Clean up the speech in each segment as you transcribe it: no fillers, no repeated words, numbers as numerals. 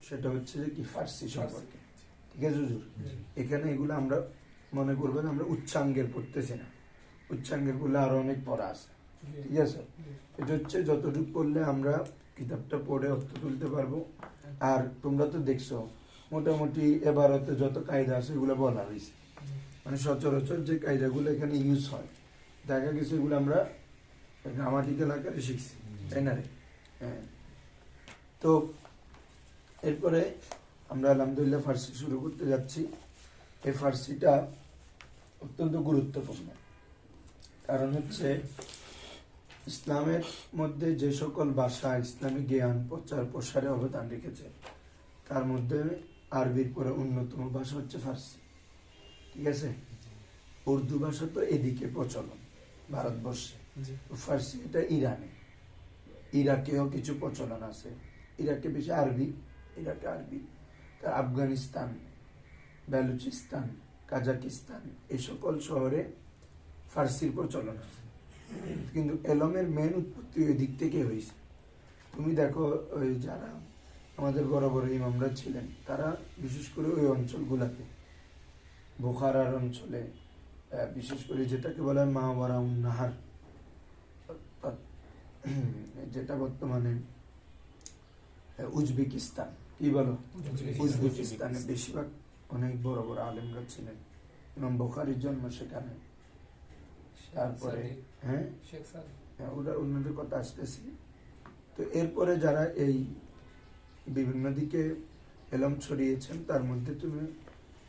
সেটা হচ্ছে যে কি ফার্সি সম্পর্কে। ঠিক আছে হুজুর? এখানে এগুলো আমরা মনে করবেন আমরা উচ্চাঙ্গের পড়তেছি না, উচ্চাঙ্গের পড়লে আরো অনেক পড়া আছে। ঠিক আছে, এটা হচ্ছে যতটুকু পড়লে আমরা কিতাবটা পড়ে অর্থ তুলতে পারবো। আর তোমরা তো দেখছো মোটামুটি এবারতে যত কায়দা আছে এগুলো বলা হয়েছে, মানে সচরাচর যে কায়দাগুলো এখানে ইউজ হয় দেখা গেছে এগুলো আমরা গ্রামাটিক্যাল আকারে শিখছি, তাই না রে? হ্যাঁ। তো এরপরে আমরা আলহামদুলিল্লাহ ফার্সি শুরু করতে যাচ্ছি। এই ফার্সিটা অত্যন্ত গুরুত্বপূর্ণ, কারণ হচ্ছে ইসলামের মধ্যে যে সকল ভাষা ইসলামী জ্ঞান প্রচার প্রসারে অবদান রেখেছে তার মধ্যে আরবির পরে অন্যতম ভাষা হচ্ছে ফার্সি। ঠিক আছে, উর্দু ভাষা তো এদিকে প্রচলন ভারতবর্ষে, ফার্সি এটা ইরানে, ইরাকেও কিছু প্রচলন আছে, ইরাকে বেশি আরবি, ইরাকে আরবি, তার আফগানিস্তান, বেলুচিস্তান, কাজাকিস্তান এই সকল শহরে ফার্সির প্রচলন আছে। কিন্তু এলমের মেন উৎপত্তি ওই দিক থেকে হয়েছে। তুমি দেখো ওই যারা আমাদের বড় বড় ইমামরা ছিলেন তারা বিশেষ করে ওই অঞ্চলগুলাতে, বোখারার অঞ্চলে বিশেষ করে যেটাকে বলা হয় মাওয়ারাউন নাহার, যেটা বর্তমানে উজবেকিস্তান, কি বলো উজবেকিস্তানে বেশিরভাগ অনেক বড় বড় আলেমরা ছিলেন। ইমাম বুখারীর জন্ম সেখানে। তারপরে হ্যাঁ ওটা অন্যদের কথা আসতেছি। তো এরপরে যারা এই বিভিন্ন দিকে এলম ছড়িয়েছেন তার মধ্যে তুমি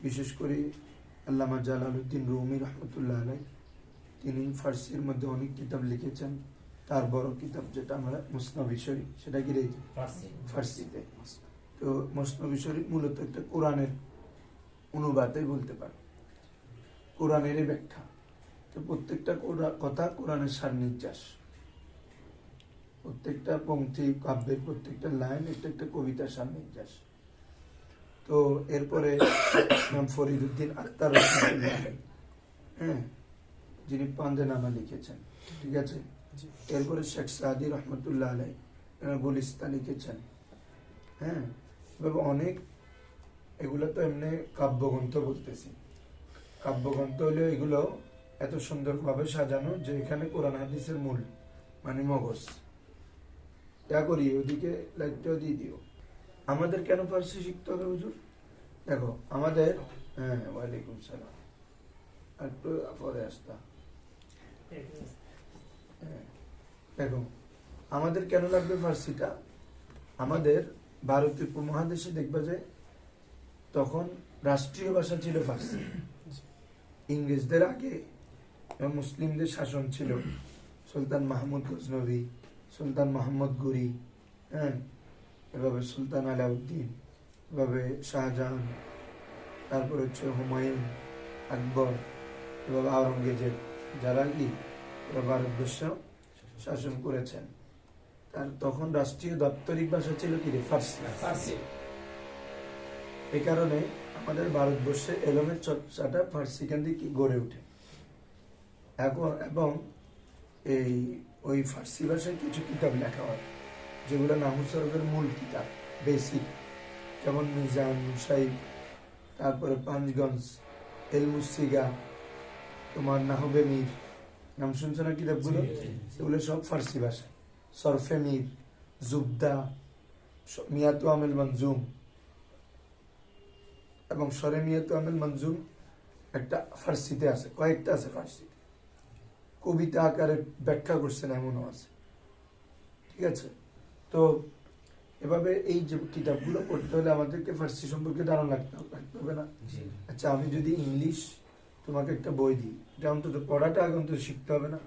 বিশেষ করে আল্লামা জালালউদ্দিন রুমি রহমতুল্লাহ আলাই, তিনি ফার্সির মধ্যে অনেক কিতাব লিখেছেন। তার বড় কিতাব যেটা আমরা মুসনবী শরীফ, সেটা কি রয়েছে ফার্সিতে। তো মুসনবী শরীফ মূলত একটা কোরআনের অনুবাদই বলতে পারে, কোরআনেরই ব্যাখ্যা। তো প্রত্যেকটা কথা কোরআনের সারনির্যাস, প্রত্যেকটা পংক্তি কাব্যের প্রত্যেকটা লাইন একটা একটা কবিতার সারনির্যাস। তো এরপরে ইমাম ফরিদউদ্দিন আখতার রহমাতুল্লাহ আলাইহ, হ্যাঁ, যিনি পান্দেনামা লিখেছেন। ঠিক আছে, এরপরে শেখ সাদি রহমতুল্লাহ আলাইহ গুলিস্তা লিখেছেন। হ্যাঁ, এভাবে অনেক, এগুলো তো এমনি কাব্যগ্রন্থ বলতেছি। কাব্যগ্রন্থ হলে এগুলো এত সুন্দরভাবে সাজানো যে এখানে কোরআন হাদিসের মূল মানে মগজ। যা করি ওদিকে লাইটটাও দিয়ে দিও। আমাদের কেন ফার্সি শিখতে হবে হুজুর? দেখো আমাদের, হ্যাঁ ওয়ালাইকুম সালাম, একটু পরে আসতা। দেখো আমাদের কেন লাগবে ফার্সিটা? আমাদের ভারতীয় উপমহাদেশে দেখবা যে তখন রাষ্ট্রীয় ভাষা ছিল ফার্সি। ইংরেজদের আগে মুসলিমদের শাসন ছিল, সুলতান মাহমুদ গজনবী, সুলতান মোহাম্মদ গুরি, হ্যাঁ, এভাবে সুলতান আলাউদ্দিন, এভাবে শাহজাহান, তারপর হচ্ছে হুমায়ুন, আকবর, এভাবে আওরঙ্গজেব, যারা কি ভারতবর্ষ শাসন করেছেন। তার তখন রাষ্ট্রীয় দাপ্তরিক ভাষা ছিল কি রে? ফার্সি। এই কারণে আমাদের ভারতবর্ষে এলমের চর্চাটা ফার্সি কেন্দ্রিক গড়ে ওঠে। এবং এই ওই ফার্সি ভাষায় কিছু কিতাব লেখা হয় যেগুলো নাহু সরফের মূল কিতাব, বেসিক, যেমন মিজান, মুসাইব, তারপরে পাঞ্চগঞ্জ, এলমুসিগা, তোমার নাহবে মীর, নাম শুনছো না কিতাবগুলো? এগুলো সব ফার্সি ভাষায়। সরফে মীর, জুবদা, মিয়াতু আমেল মনজুম এবং সরে মিয়াতু আমেল মনজুম একটা ফার্সিতে আছে, কয়েকটা আছে ফার্সিতে, কবিতা আকারে ব্যাখ্যা করছেন এমনও আছে। ঠিক আছে, তো এভাবে এই যে কিতাবগুলো পড়তে হলে আমাদেরকে ফার্সি সম্পর্কে ধারণা রাখতে হবে না? আচ্ছা, আমি যদি ইংলিশ তোমাকে একটা বই দিই, এটা অন্তত পড়াটা আগে অন্তত শিখতে হবে না?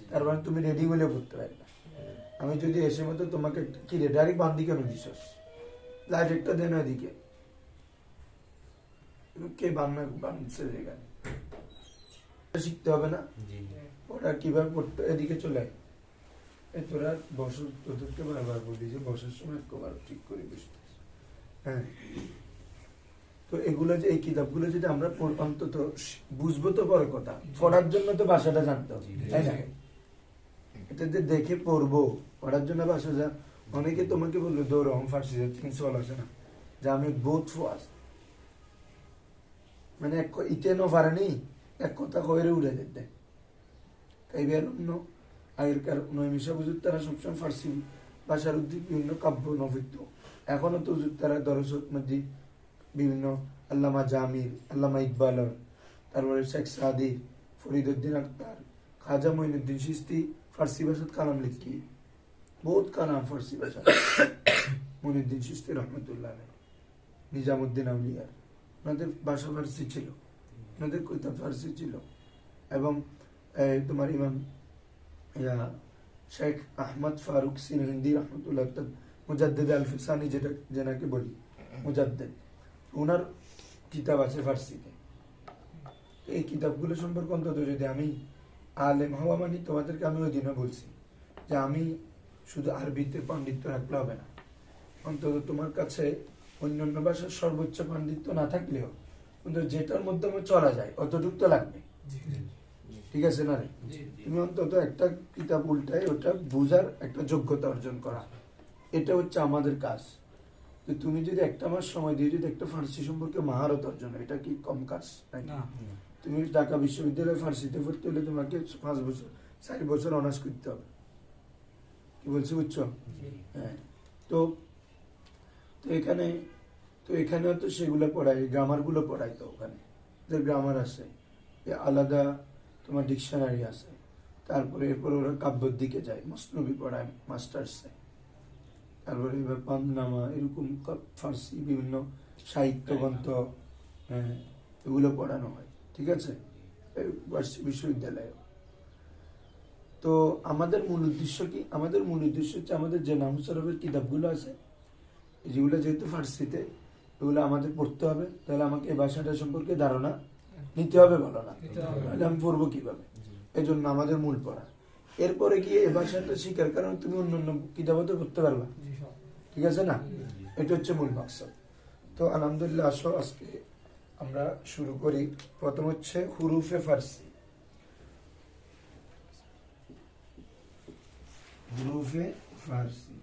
তার মানে তুমি রেডি হলে পড়তে পারবে না। আমি যদি এসে মতো তোমাকে কি রে ডাইরেক্ট বান্দি কেন দিস, লাইট একটা দেন ওইদিকে, কে বানছে যেখানে, শিখতে হবে না? ওটা কিভাবে পড়তে, এদিকে চলে আয়, তোরা বছর তোদেরকে বারবার বলি যে বসার সময় একবার ঠিক করে বসতে। হ্যাঁ, তো এগুলো যে এই কিতাবগুলো যদি আমরা অন্তত বুঝবো তো বড় কথা, পড়ার জন্য তো ভাষাটা জানতে হবে, তাই না? এটা যে দেখে পড়বো, পড়ার জন্য ভাষা যা, অনেকে তোমাকে বললো দৌড় ফার্সি চল আসে না, যে আমি বহুত ফুয়াজ মানে ইতেনও পারেনি এক কথা কইরে উড়ে দিতে তাই বেরোন্ন আগেরকার নৈমিষা বুঝুর তারা সবসময় ফার্সি ভাষার উদ্যোগ বিভিন্ন কাব্য নভিত্য এখনো তো হুজুর তারা দরজত মধ্যে বিভিন্ন আল্লামা জামির আল্লামা ইকবালর তারপরে শেখ সাদি ফরিদুদ্দিন আক্তার খাজা মঈনুদ্দিন চিশতি ফার্সি ভাষাত কালাম লিখি বহুত কালাম ফার্সি ভাষা মঈনুদ্দিন চিশতি রহমতুল্লাহ নিজামুদ্দিন আউলিয়ার ওনাদের ভাষা ফার্সি ছিল ওনাদের কিতাব ফার্সি ছিল এবং তোমার ইমাম শেখ আহমদ ফারুক সিরহিন্দি রহমতুল্লাহ মুজাদ্দেদ আল ফিসানি যেটা যেনাকে বলি মুজাদ্দেদ ওনার কিতাব আছে ফার্সিতে এই কিতাবগুলো সম্পর্কে অন্তত যদি আমি আলেম হওয়া মানে তোমাদেরকে আমি ওই দিনও বলছি যে আমি শুধু আরবিতে পাণ্ডিত্য রাখলে হবে না অন্তত তোমার কাছে অন্যান্য ভাষার সর্বোচ্চ পাণ্ডিত্য না থাকলেও কিন্তু যেটার মাধ্যমে চলা যায় অতটুকু তো লাগবে ঠিক আছে না রে তুমি অন্তত একটা কিতাব উল্টায় ওটা বুঝার একটা যোগ্যতা অর্জন করা এটা হচ্ছে আমাদের কাজ তো তুমি যদি একটা মাস সময় দিয়ে যদি একটা ফার্সি সম্পর্কে মহারত অর্জন এটা কি কম কাজ নাকি তুমি ঢাকা বিশ্ববিদ্যালয়ে ফার্সিতে পড়তে হলে তোমাকে 5 বছর 4 বছর অনার্স করতে হবে কি বলছি বুঝছো হ্যাঁ তো এখানেও তো সেগুলো পড়ায় গ্রামার গুলো পড়ায় তো ওখানে যে গ্রামার আছে আলাদা তোমার ডিকশনারি আছে তারপরে এরপর ওরা কাব্যর দিকে যায় মসনবি পড়ায় মাস্টার্সে তারপরে এবার পান্নামা এরকম ফার্সি বিভিন্ন সাহিত্য গ্রন্থ এগুলো পড়ানো হয় ঠিক আছে বিশ্ববিদ্যালয়ে তো আমাদের মূল উদ্দেশ্য কি আমাদের মূল উদ্দেশ্য হচ্ছে আমাদের যে নাহুসারফের কিতাবগুলো আছে যেগুলো যেহেতু ফার্সিতে এগুলো আমাদের পড়তে হবে তাহলে আমাকে এই ভাষাটা সম্পর্কে ধারণা নিতে হবে বলো না তাহলে আমি পড়বো কিভাবে এই জন্য আমাদের মূল পড়া এরপরে গিয়ে এই ভাষাটা শিখার কারণে তুমি অন্য কিতাবও তো পড়তে পারবা ঠিক আছে না এটা হচ্ছে মূল মাকসাদ তো আলহামদুলিল্লাহ আসো আজকে আমরা শুরু করি প্রথম হচ্ছে হুরুফে ফার্সি হুরুফে ফার্সি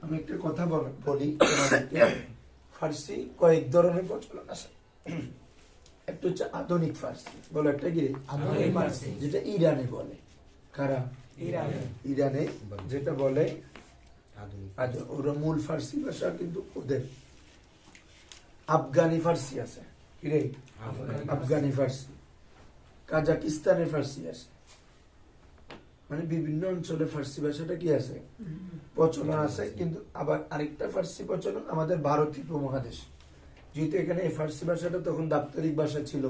আমি একটা কথা বলি তোমাদেরকে ফার্সি কয়েক ধরনের প্রচলন আছে একটা হচ্ছে আধুনিক ফার্সি বলো একটা কি আধুনিক ফার্সি যেটা ইরানে বলে কারা ইরানে যেটা বলে ওরা মূল ফার্সি ভাষা কিন্তু ওদের আফগানি ফার্সি আছে কি রে আফগানি ফার্সি কাজাকিস্তানের ফার্সি আছে মানে বিভিন্ন অঞ্চলে ফার্সি ভাষাটা কি আছে প্রচলন আছে কিন্তু আবার আরেকটা ফার্সি প্রচলন আমাদের ভারতীয় উপমহাদেশ যেহেতু এখানে এই ফার্সি ভাষাটা তখন দাপ্তরিক ভাষা ছিল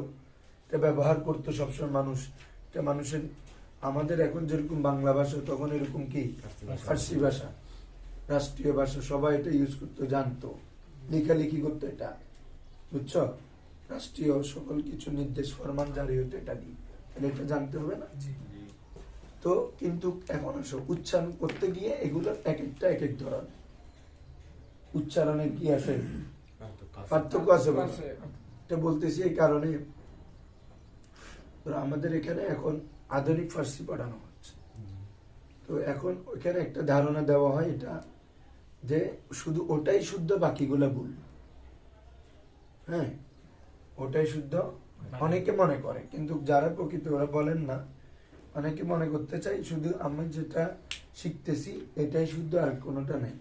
এটা ব্যবহার করতো সবসময় মানুষ এটা মানুষের আমাদের এখন যেরকম বাংলা ভাষা তখন এরকম কি ফার্সি ভাষা রাষ্ট্রীয় ভাষা সবাই এটা ইউজ করতো জানতো লেখালেখি করতো এটা বুঝছো রাষ্ট্রীয় সকল কিছু নির্দেশ ফরমান জারি হতো এটা দিয়ে তাহলে এটা জানতে হবে না তো কিন্তু এখন আসো উচ্চারণ করতে গিয়ে এগুলোর এক একটা এক এক ধরনের উচ্চারণের কি আছে পার্থক্য আছে এটা বলতেছি এই কারণে আমাদের এখানে এখন আধুনিক ফার্সি পড়ানো হচ্ছে তো এখন ওইখানে একটা ধারণা দেওয়া হয় এটা যে শুধু ওটাই শুদ্ধ বাকিগুলো ভুল হ্যাঁ ওটাই শুদ্ধ অনেকে মনে করে কিন্তু যারা প্রকৃত ওরা বলেন না অনেকে মনে করতে চাই শুধু আমি যেটা শিখতেছি এটাই শুদ্ধ আর কোনোটা নেই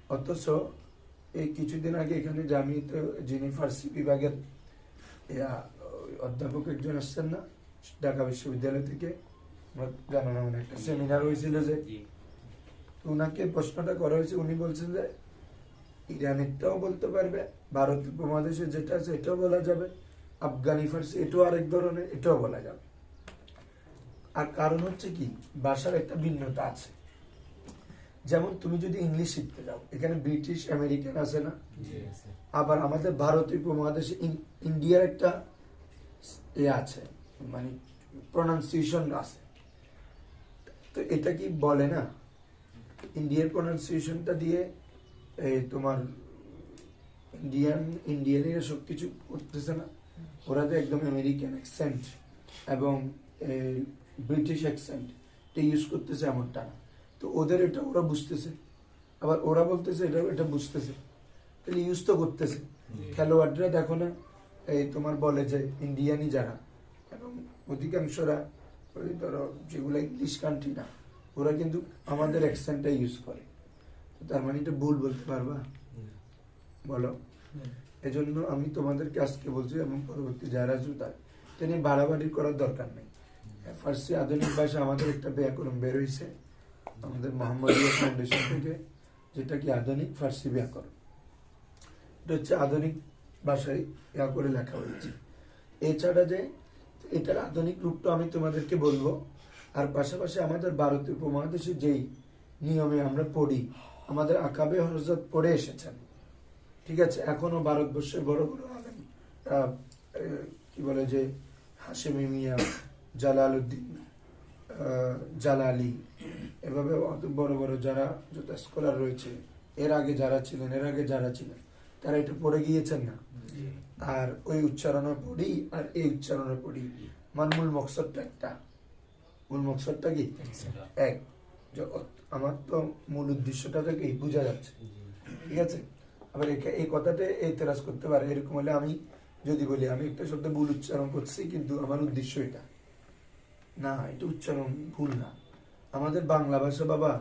অথচ এই কিছুদিন আগে এখানে জামিয়াতে যিনি ফার্সি বিভাগের অধ্যাপক একজন আসছেন না ঢাকা বিশ্ববিদ্যালয় থেকে জানো না মানে একটা সেমিনার হয়েছিল যে ওনাকে প্রশ্নটা করা হয়েছে উনি বলছেন যে ইরানেরটাও বলতে পারবে ভারত উপমহাদেশে যেটা আছে এটাও বলা যাবে আফগানি ফার্সি এটাও আরেক ধরনের এটাও বলা যাবে আর কারণ হচ্ছে কি ভাষার একটা ভিন্নতা আছে যেমন তুমি যদি ইংলিশ শিখতে যাও এখানে ব্রিটিশ আমেরিকান আছে না আবার আমাদের ভারতীয় উপমহাদেশে ইন্ডিয়ার একটা আছে মানে প্রনাউন্সিয়েশন আছে তো এটা কি বলে না ইন্ডিয়ার প্রনাউন্সিয়েশনটা দিয়ে তোমার ইন্ডিয়ানের সব কিছু করতেছে না ওরা তো একদম আমেরিকান অ্যাকসেন্ট এবং ব্রিটিশ অ্যাকসেন্ট এটা ইউজ করতেছে এমনটা না তো ওদের এটা ওরা বুঝতেছে আবার ওরা বলতেছে এটা বুঝতেছে তাহলে ইউজ তো করতেছে। খেলোয়াড়রা দেখো না, এই তোমার বলে যে ইন্ডিয়ানই যারা, এবং অধিকাংশরা ওই ধরো যেগুলো ইংলিশ কান্ট্রি না, ওরা কিন্তু আমাদের অ্যাকসেন্টটা ইউজ করে। তার মানে এটা ভুল বলতে পারবা? বলো। এজন্য আমি তোমাদেরকে আজকে বলছি এবং পরবর্তী যারা জুতা তিনি বাড়াবাড়ি করার দরকার নেই। ফার্সি আধুনিক ভাষা আমাদের একটা ব্যাকরণ বের হয়েছে আমাদের মোহাম্মদীয় ফাউন্ডেশন থেকে, যেটা কি আধুনিক ফার্সি ব্যাকরণ। এটা হচ্ছে আধুনিক ভাষায় ইয়া করে লেখা হয়েছে। এছাড়া যে এটার আধুনিক রূপটা আমি তোমাদেরকে বলবো, আর পাশাপাশি আমাদের ভারতীয় উপমহাদেশে যেই নিয়মে আমরা পড়ি, আমাদের আকাবে হযরত পড়ে এসেছেন, ঠিক আছে। এখনো ভারতবর্ষের বড় বড় আলেম, কি বলে যে হাশেমি মিয়া, জালালউদ্দিন, জালালি, এভাবে বড় বড় যারা যত স্কলার রয়েছে, এর আগে যারা ছিলেন তারা এটা পড়ে গিয়েছেন না। আর ওই উচ্চারণে পড়ি আর এই উচ্চারণে পড়ি, আমার মূল মকসদটা একটা। মূল মকসদটা কি? এক। আমার তো মূল উদ্দেশ্যটা থেকে বোঝা যাচ্ছে, ঠিক আছে। আবার এই কথাটা এতেরাজ করতে পারে, এরকম হলে আমি যদি বলি আমি একটা শব্দ ভুল উচ্চারণ করছি কিন্তু আমার উদ্দেশ্য এটা না, এটা উচ্চারণ ভুল না। আমাদের বাংলা ভাষা বাবা,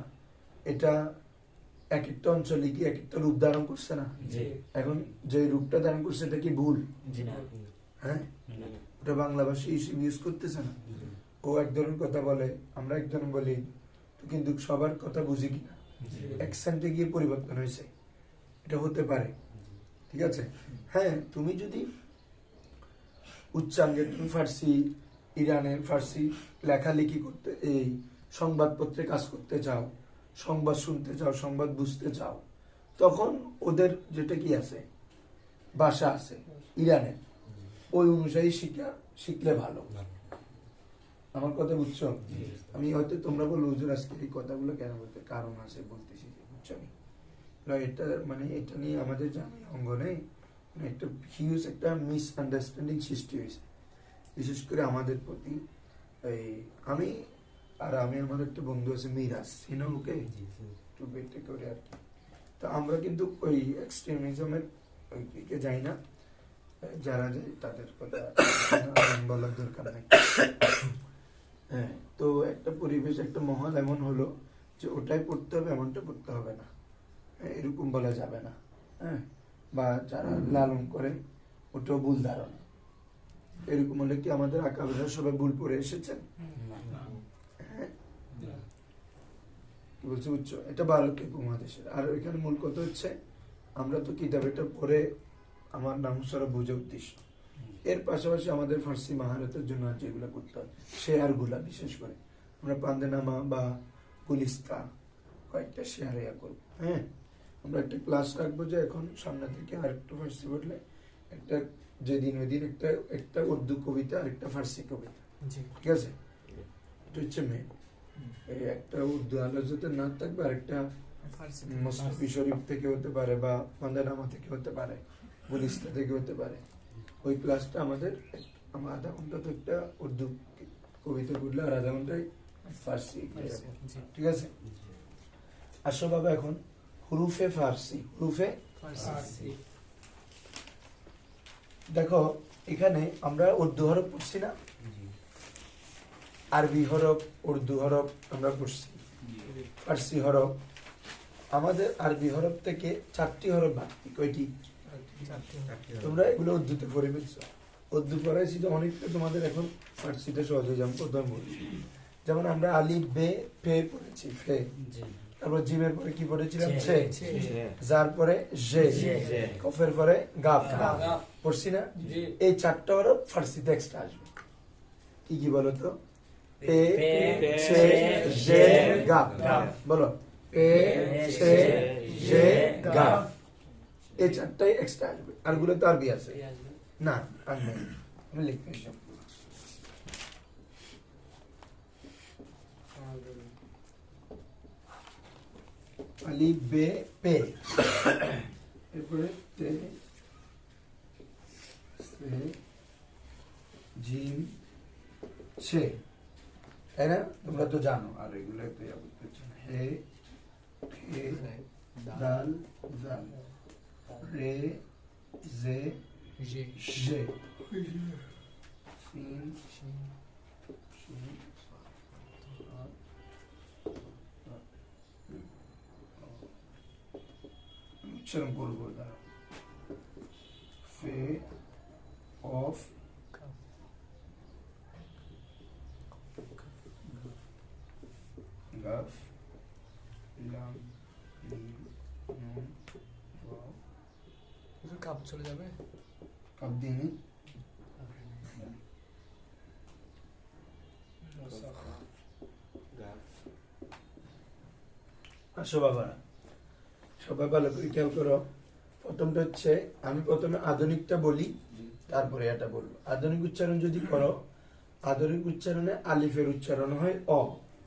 এটা এক একটা অঞ্চলে কি এক একটা রূপ ধারণ করছে না? এখন যে রূপটা ধারণ করছে এটা কি ভুল? হ্যাঁ, ওটা বাংলা ভাষা হিসেবে ইউজ করতেছে না। ও এক ধরনের কথা বলে, আমরা এক ধরনের বলি, তো কিন্তু সবার কথা বুঝি কিনা, অ্যাকসেন্টে গিয়ে পরিবর্তন হয়েছে, এটা হতে পারে, ঠিক আছে। হ্যাঁ, তুমি যদি উচ্চাঙ্গে তুমি ফার্সি, ইরানের ফার্সি লেখালেখি করতে, এই সংবাদপত্রে কাজ করতে চাও, সংবাদ শুনতে চাও, সংবাদ বুঝতে চাও, তখন ওদের যেটা কি আছে, ভাষা আছে ইরানের, ওই অনুযায়ী শিখলে ভালো। আমার কথা বুঝছো? আমি হয়তো তোমরা বলো হুজুর আজকে এই কথাগুলো কেন বলতে, কারণ আছে বলতেছি, বুঝছো? এটা মানে এটা নিয়ে আমাদের জানি অঙ্গনে একটা হিউজ একটা মিসআন্ডারস্ট্যান্ডিং সৃষ্টি হয়েছে, বিশেষ করে আমাদের প্রতি। এই আমি আমার একটা বন্ধু আছে মিরাজ, ওকে একটু বেটে করে আর কি। তো আমরা কিন্তু ওই এক্সট্রিমিজমের ওই দিকে যাই না, যারা যায় তাদের কথা বলার দরকার নেই। হ্যাঁ, তো একটা পরিবেশ, একটা মহল এমন হলো যে ওটাই পড়তে হবে এমনটা পড়তে হবে না, এরকম বলা যাবে না। হ্যাঁ, বা যারা লালন করে ওটাও ভুল ধারণা, এরকম হলে কি আমাদের আকাবেরা সবাই ভুল পড়ে এসেছেন? হ্যাঁ, কি বলছি বুঝছো? এটা ভারতীয় উপমহাদেশের। আর এখানে মূল কথা হচ্ছে আমরা তো কিতাব এটা পড়ে আমার নাম সারা বোঝা উদ্দেশ্য। এর পাশাপাশি আমাদের ফার্সি মাহারতের জন্য যেগুলো করতে হয়, শেয়ারগুলা বিশেষ করে আমরা পান্দেনামা বা গুলিস্তা কয়েকটা শেয়ার করবো। হ্যাঁ, আমরা একটা ক্লাস রাখবো যে এখন সামনে থেকে আর একটু ফার্সি পড়লে একটা যেদিন ওই দিন একটা উর্দু কবিতা আর একটা ফার্সি কবিতা, ঠিক আছে। এটা হচ্ছে মেন। এই একটা উর্দু আলোচনা না থাকবে, আর একটা মুসতাফি শরীফ থেকে হতে পারে বা পান্দেনামা থেকে হতে পারে, গুলিস্তা থেকে হতে পারে। ওই ক্লাসটা আমাদের আধা ঘন্টা তো একটা উর্দু কবিতা পড়লে আর আধা ঘন্টায় ফার্সি, ঠিক আছে। আসো বাবা এখন হুরুফে ফার্সি। হুরুফে ফার্সি দেখো, এখানে আমরা উর্দু হরফ পড়ছি না, আরবি হরফ, উর্দু হরফ আমরা পড়ছি, ফার্সি হরফ। আমাদের আরবি হরফ থেকে 4টি হরফ বাকি। কয়টি? তোমরা এগুলো উর্দুতে পড়ে ফেলছো, উর্দু পড়াইছি তো অনেকটা, তোমাদের এখন ফার্সিটা সহজ হয়ে যাবে। প্রথম বলি, যেমন আমরা আলিফ বে ফে পড়েছি, ফে, তারপর জিমের পরে কি পড়েছিলাম? ছে, যার পরে জে, কফের পরে গাফ, পড়ছি না? এই 4টা হরফ ফার্সিতে এক্সট্রা আসবে। কি কি বলো তো? পে, ছে, জে, গাফ। বলো, পে, ছে, জে, গাফ। এই 4টাই এক্সট্রা আসবে। আর গুলো তো আরবি আছে না, আর নেই, আমি লিখতে সব। আলিফ বে পে, এরপরে তে, সে, জিম, ছে, তাই না? তোমরা তো জানো। আর এগুলো হে, হে, দাল, জাল, রে জে জি জে সিন শিন উচ্চারণ করবো দাঁড়া ফে অফ গাফ লাম মিম নুন ওয়াও হুজুর কাপ চলে যাবে কাপ দিনি আসো বাবা সবাই ভালো করে খেয়াল করো প্রথমটা হচ্ছে আমি প্রথমে আধুনিকটা বলি তারপরে এটা বলবো আধুনিক উচ্চারণ যদি করো আধুনিক উচ্চারণে আলিফের উচ্চারণ হয় অ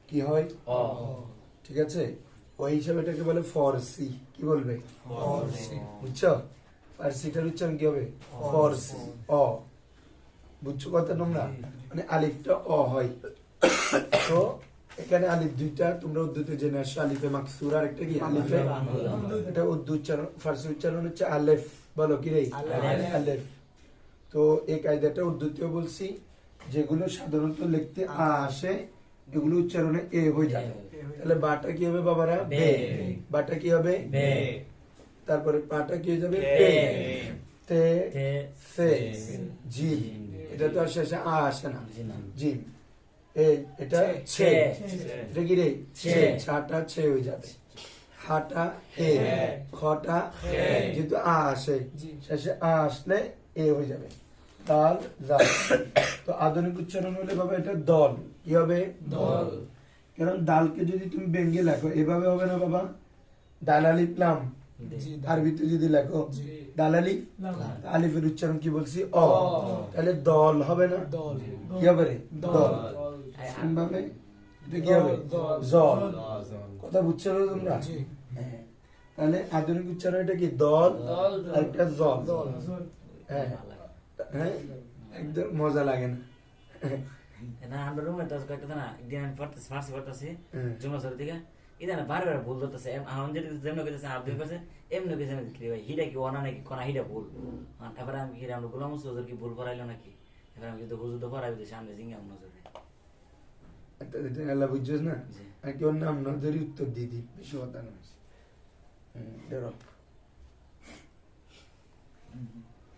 কি হয় অ ঠিক আছে ওই হিসাবে এটাকে বলে ফরসি কি বলবে ফরসি বুঝছো ফার্সিটার উচ্চারণ কি হবে ফরসি অ বুঝছো কথা তোমরা মানে আলিফটা অ হয় তো এখানে আলিফ দুইটা তোমরা উর্দুতে জেনে আসছো আলিফে মাকসুর আর একটা কি আলিফে এটা উর্দু উচ্চারণ ফার্সি উচ্চারণ হচ্ছে আলেফ বলো কি রে আলেফ তো এই কায়দাটা উর্দুতেও বলছি যেগুলো সাধারণত লিখতে আ আসে এগুলো উচ্চারণে এ হয়ে যাবে তাহলে বাটা কি হবে বাবারা বে বাটা কি হবে বে তারপরে পাটা কি হয়ে যাবে বে তে তে সে জিম এটা তো আর শেষে আ আসে না জি না জিম এ এটা ছে এটা কি রে ছে ছাটা ছে হয়ে যাবে হাটা হে খটা যেহেতু আ আসে শেষে আ আসলে এ হয়ে যাবে দাল জাল তো আধুনিক উচ্চারণ হলে বাবা এটা দল কি হবে দল কারণ দালকে যদি তুমি ব্যঙ্গে লেখো এভাবে হবে না বাবা দালালি প্লাম জি আরবিতে যদি লেখো জি দালালি লাম আলিফের উচ্চারণ কি বলছি অ তাহলে দল হবে না দল কি হবে রে দল ভাবে এটা কি হবে জল কথা বুঝছো তো তোমরা জি হ্যাঁ তাহলে আধুনিক উচ্চারণ এটা কি দল আর একটা জল দল হ্যাঁ হ্যাঁ একদম মজা লাগে না না আমরা রুমে তো কয়েকটা না একদিন আমি পড়তেছি ফার্সি পড়তেছি হুম। জুমা সর দিকে ইদানে বারবার ভুল ধরতেছে আমার যেটা যেমন কইতেছে আব্দুল কাছে এমনি কইছে না কি ভাই হিডা কি ওনা নাকি কোনা হিডা ভুল এবার আমি কি আমরা গোলাম হুজুর কি ভুল পড়াইলো নাকি এবার আমি কিন্তু হুজুর তো পড়াই দিছি সামনে জিঙ্গা মনে হচ্ছে একটা যেটা আল্লাহ বুঝছিস না জি আর কেউ নাম না ধরে উত্তর দিয়ে দিই বেশি কথা নয় ধরো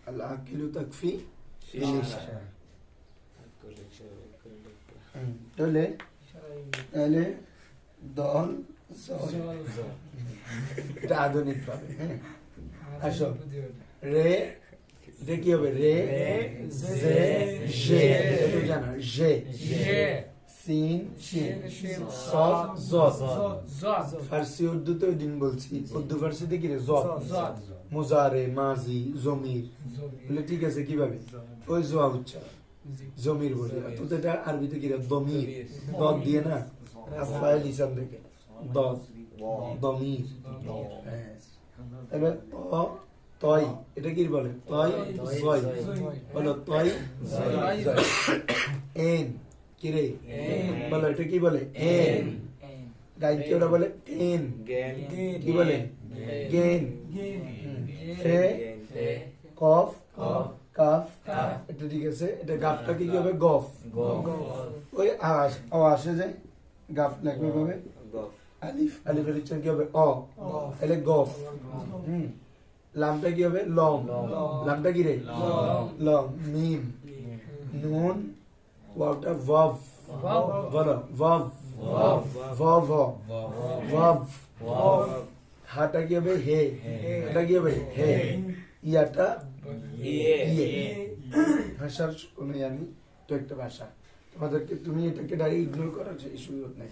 আল্লাহ কিলু তাকফি তাহলে তাহলে দল জল এটা আধুনিক পাবে হ্যাঁ আসো রে এটা কি হবে রে জে জে এটা তো জানো জে সিন শিন সদ জদ ফার্সি উর্দুতে ওই দিন বলছি উর্দু ফার্সিতে কি রে জদ মুজারে মাজি জমির বলে ঠিক আছে কিভাবে ওই জোয়া উচ্চারণ জমির বলি তো এটা আরবিতে কি রে দমির দদ দিয়ে না আফআইল হিসাব থেকে দদ দমির হ্যাঁ এবার ত তয় এটা কি বলে তয় জয় বলো তয় জয় এন কি রে বলো এটা কি বলে এন গাইকে ওরা বলে এন কি বলে গেন ফে কফ কাফ এটা ঠিক আছে এটা গাফটা কি হবে গফ ওই আসে যায় গাফ লাগবে ভাবে আলিফ আলিফের উচ্চারণ কি হবে অ তাহলে গফ লামটা কি হবে লম লামটা কি রে লম মিম নুন ওয়াওটা ওয়াভ বলো ওয়াভ ওয়াভ ওয়াভ হাটা কি হবে হে এটা কি হবে হে ইয়াটা ইয়ে ভাষার কোনো জানি তো একটা ভাষা তোমাদেরকে তুমি এটাকে ডাইরেক্ট ইগনোর করার যে সুযোগ নেই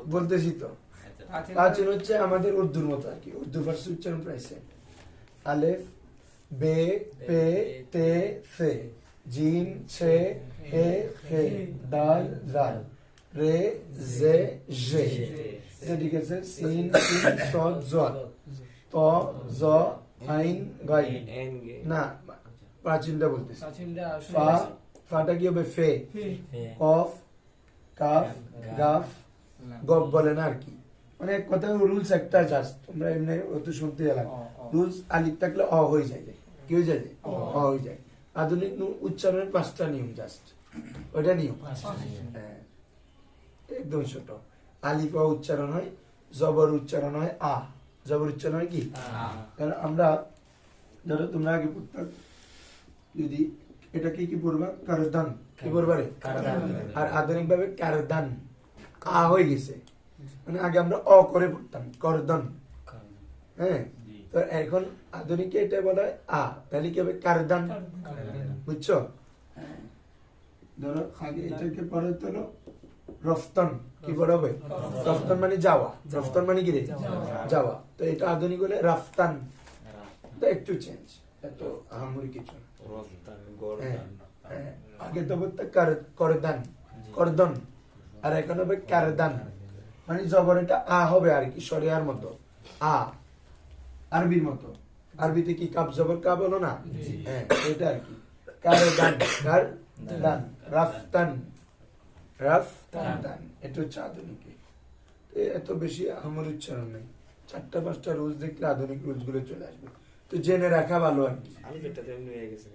বলতেছি তো প্রাচীন হচ্ছে আমাদের উর্দুর মতো আর কি উর্দু ফার্সি উচ্চারণ প্রায় সেম আলেফ বে পে তে সে জিম ছে হে হে দাল জাল রে জে জে এটা ঠিক আছে সিন সিন সদ জদ ত জ আইন গাইন না প্রাচীনটা বলতেছি ফা ফাটা কি হবে ফে কফ কাফ গাফ গপ বলে না আর কি, মানে এক কথা রুলস একটা জাস্ট তোমরা এমনি অত শুনতে লাগে রুলস আলিফ থাকলে অ হয়ে যায়, কি হয়ে যায়, অ হয়ে যায়। আধুনিক উচ্চারণের 5টা নিয়ম জাস্ট, ওইটা নিয়ম, হ্যাঁ একদম ছোট। আলিফ অ উচ্চারণ হয়, জবর উচ্চারণ হয় আ, জবর উচ্চারণ হয় কি, কারণ আমরা ধরো তোমরা আগে পড়তাম যদি এটাকে কি পড়বা, কারদান, কি পড়বা রে, আর আধুনিক ভাবে কারদান আ হয়ে গেছে, মানে আগে আমরা অ করে পড়তাম করদন, হ্যাঁ তো এখন আধুনিকে এটা বলা হয় আ, তাহলে কি হবে কারদান, বুঝছো? ধরো আগে এটাকে পড়ে হলো রফতন, কি পড়া হবে, রফতন মানে যাওয়া, রফতন মানে কি রে, যাওয়া, তো এটা আধুনিক হলে রাফতান, তো একটু চেঞ্জ, এত আহামরি কিছু না। আগে তো বলতে করদান, করদন, আর এখন হবে কারদান, মানে জবর এটা আ হবে আর কি, সরিয়ার মতো আ, আরবির মতো। আরবিতে কি কাপ জবর কা বলো না, হ্যাঁ এটা আর কি, কারদান, কারদান, রাফতান, রাফতান, এটা হচ্ছে আধুনিকে। এত বেশি আমার উচ্চারণ নেই, 4টা-5টা রুলস দেখলে আধুনিক রুলস গুলো চলে আসবে, তো জেনে রাখা ভালো আর কি। আলিফেরটা তো এমনি হয়ে গেছে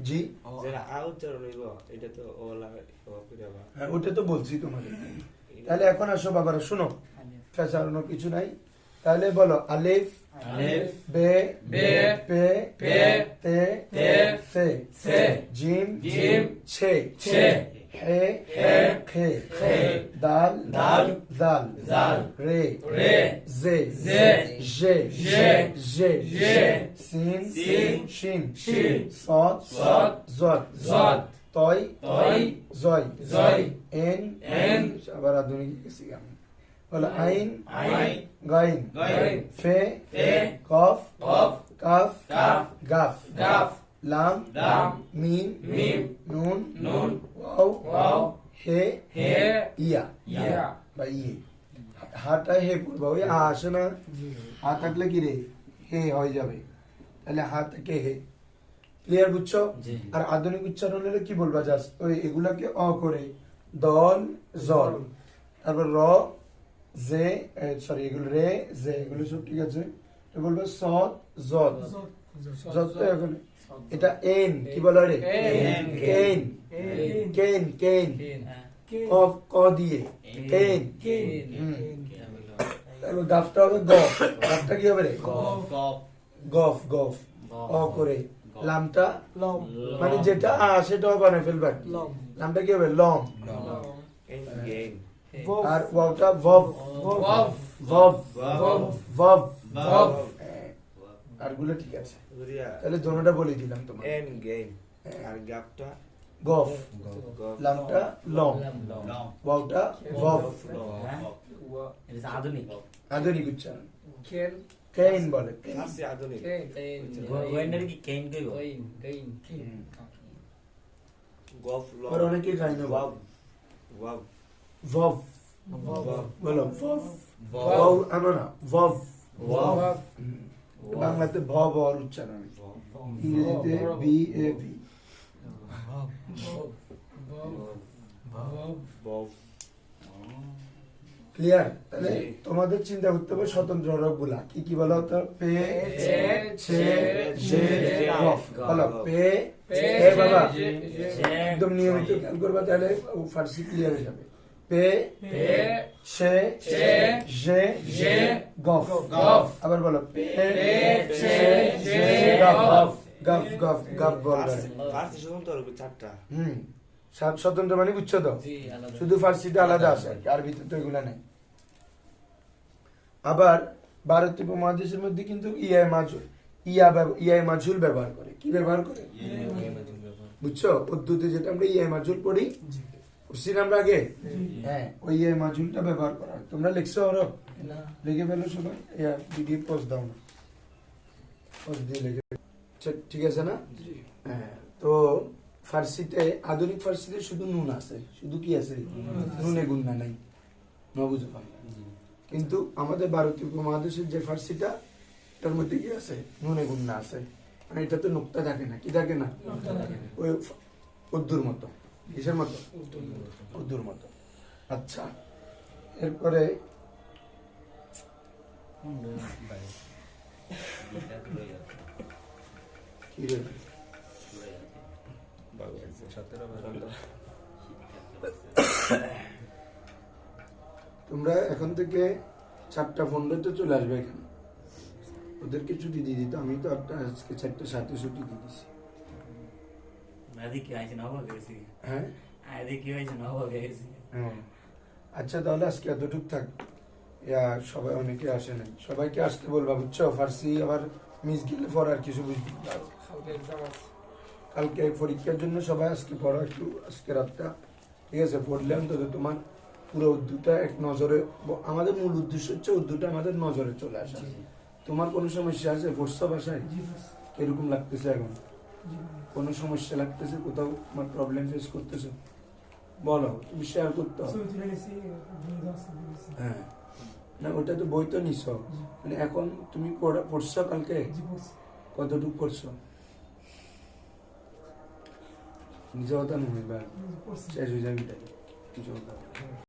জি যেটা আ উচ্চারণ হইব এটা তো ও লাগে ও করে বা হ্যাঁ ওটা তো বলছি তোমাদের। তাহলে এখন আসো বাবারা শোনো, ফেসানো কিছু নাই, তাহলে বলো আলিফ, আলিফ, বে, বে, পে, পে, তে, তে, সে, সে, জিম, জিম, ছে, ছে, হে, হে, খে, খে, দাল, দাল, জাল, জাল, রে, রে, জে, জে, জে, জে, জে, জে, সিন, সিন, শিন, শিন, সদ, সদ, জদ, জদ, তয়, তয়, জয়, জয়, এন, এন, আবার আধুনিক গেছি আমি, বলো আইন, আইন, গাইন, গাইন, ফে, ফে, কফ, কফ, কাফ, কাফ, গাফ, গাফ, লাম, লাম, মিম, মিম, নুন, নুন, ওয়াও, ওয়াও, হে, হে, ইয়া, ইয়া, বা ইয়ে। হাটা হে পড়বা, ওই আ আসে না, হা থাকলে কি রে, হে হয়ে যাবে, তাহলে হা থেকে হে, ক্লিয়ার বুঝছো? জি। আর আধুনিক উচ্চারণ হলে কি বলবা, জাস্ট ওই এগুলাকে অ করে, দল, জল, তারপর র, জে, সরি এগুলো রে, জে, এগুলো সব ঠিক আছে, তো বলবে সদ, জদ, জদ তো এখন এটা এন, কি বলা রে, কেন, কেন, কেন, কেন, কফ, ক দিয়ে, কেন, তারপর গাফটা হবে গফ, গাফটা কি হবে রে, গফ, গফ, অ করে, লামটা মানে যেটা আ সেটাও বানায় ফেলবে আর কি। লামটা কি হবে, লম, এন গেম আর ওয়াওটা ভব, ওয়াও, ভব, ভব, ভব, ভব, আর গুলো ঠিক আছে, বুঝিয়া তাহলে দোনোটা বলে দিলাম তোমার, এন গেম আর গাপটা গফ, গপ লামটা লম, ওয়াওটা ভব, এটা আধুনিক। আধুনিক উচ্চারণ, কেন, কেইন বলে, কেইন। ফার্সি আধুনিক গোয়েন্দার কি কেন কইব? হুম। গফ ল আর অনেকে খায় না ওয়াব ওয়াব ভব, ওয়াব বলো ভব, ভব, ওয়াও আনো না, ভব, ওয়াও, হুম। বাংলাতে ভ বর উচ্চারণ, ইংরেজিতে B A V, Bob clear? তাহলে জি। তোমাদের চিন্তা করতে হবে স্বতন্ত্র রব গুলা কি কি বলো তো, পে, ছে, ছে, ছে, জে, গফ, বলো পে, পে, এ বাবা জে, জে, একদম নিয়মিত খেয়াল করবা, তাহলে ফার্সি ক্লিয়ার হয়ে যাবে, পে, পে, সে, ছে, জে, জে, গফ, গফ, আবার বলো পে, ছে, জে, গফ, গফ, গফ, গফ, গফ বলবে। ফার্সি ফার্সি স্বতন্ত্র হবে 4টা হুম, স্বতন্ত্র মানে বুঝছো তো, জি, আলাদা। শুধু ফার্সিটা আলাদা আছে আর কি, আরবিতে তো এগুলা নেই। আবার ভারতীয় উপমহাদেশের মধ্যে কিন্তু ইয়াই মাজুল ব্যবহার করে, কি ব্যবহার করে, বুঝছো? উর্দুতে যেটা আমরা ইয়াই মাজুল পড়ি, বুঝছি না আমরা আগে, হ্যাঁ ওই ইয়াই মাজুলটা ব্যবহার করা হয়। তোমরা লিখছো ওর লিখে ফেলো সবাই, ভিডিও পোস্ট দাও না, পোস্ট দিয়ে লিখে, ঠিক আছে না? হ্যাঁ, তো ফার্সিতে, আধুনিক ফার্সিতে শুধু নুন আছে, শুধু কি আছে, নুনে গুন্না নাই, নবুঝো পাই। কিন্তু আমাদের ভারতীয় উপমহাদেশের যে ফার্সিটা, এটার মধ্যে কি আছে, নুনে গুন্না আছে, মানে এটা তো নুক্তা থাকে না, কি থাকে না, ওই উর্দুর মতো, কিসের মতো, উর্দুর মতো। আচ্ছা, এরপরে কি রে? তোমরা এখন থেকে 4:15 চলে আসবে এখানে। ওদেরকে ছুটি দিয়ে দিত, আমি তো আজকে 4:07 ছুটি দিয়ে দিছি। আদি কি হয়েছে নব গেছি, হ্যাঁ আদি কি হয়েছে নব গেছি। আচ্ছা তাহলে আজকে এতটুক থাক। সবাই অনেকে আসে নাই, সবাইকে আসতে বলবা বুঝছো। ফার্সি আবার মিস গেলে পর আর কিছু বুঝতে পারবো। কালকে পরীক্ষার জন্য সবাই আজকে পড়ো একটু, আজকে রাতটা ঠিক আছে পড়লে অন্তত তোমার পুরো উর্দুটা এক নজরে, আমাদের মূল উদ্দেশ্য হচ্ছে উর্দুটা আমাদের নজরে চলে আসা। তোমার কোনো সমস্যা আছে পড়ছো বাসায়? কিরকম লাগতেছে এখন? কোনো সমস্যা লাগতেছে, কোথাও তোমার প্রবলেম ফেস করতেছো? বলো, তুমি শেয়ার করতে হবে। হ্যাঁ না ওটা তো বই তো নিছো, মানে এখন তুমি পড়ছো কালকে কতটুকু পড়ছো? নিজে কথা নয় শেষ হয়ে যাবে কিছু কথা।